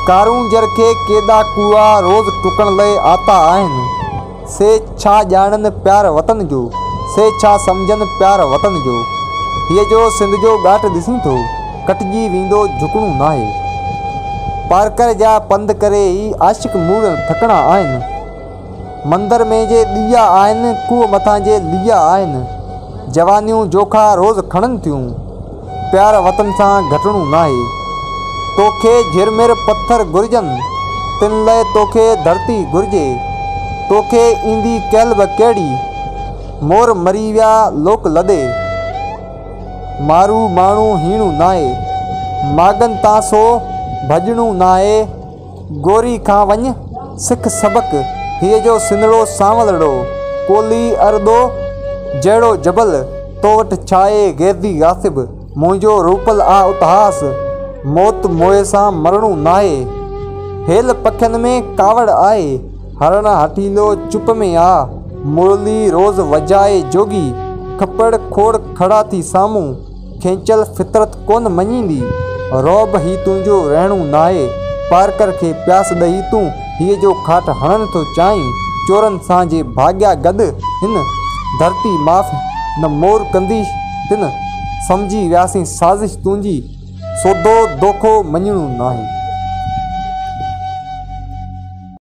कारूं जरखे केॾा कुआ रोज़ टुकण लाइ आता आहिनि। से छा ॼाणनि प्यार वतन जो, से छा सम्झनि प्यार वतन जो। हीअ जो सिंध जो घाट ॾिसी थो कटिजी वेंदो झुकणो नाहे। पारकर जा पंध करे ई आशिक मूड़ थकणा आहिनि। मंदर में जे ॾिया आहिनि, कुओ मथां जे लिया आहिनि। जवानियूं जोखा रोज़ खणनि थियूं, प्यार वतन सां घटणो नाहे। तोखे झिरमिर पत्थर घुरिजनि, तिन लाइ तोखे धरती घुरिजे। तोखे ईंदी कैल्ब कहिड़ी, मोर मरी विया लोक लदे। मारू माण्हू हीणो नाहे, मागन तां सो भॼणो नाहे। गोरी खां वञ सिख सबक, हीअ जो सिंधड़ो सांवलड़ो। कोली अरदो जहिड़ो जबल, तो वटि छाए गैदी गासिब। मुंहिंजो रूपल आ उपहास, मौत मोए सां मरणो नाहे। हेल पखियुनि में कावड़ आहे, हरण हठीलो चुप में आ। मुरली रोज़ वजाए जोगी, खपड़ खोड़ खड़ा थी साम्हूं। खेंचल फितरत कोन मञींदी, रौब ही तुंहिंजो रहणो नाहे। पारकर खे प्यास ॾेई तूं हीअ जो खाट हणनि थो चाहीं। चोरनि सां जे भाॻिया गॾु हिन धरती माफ़ न मोर कंदी तिन। सम्झी वियासीं साज़िश तुंहिंजी, सौदो दोखो मञणो नाहे।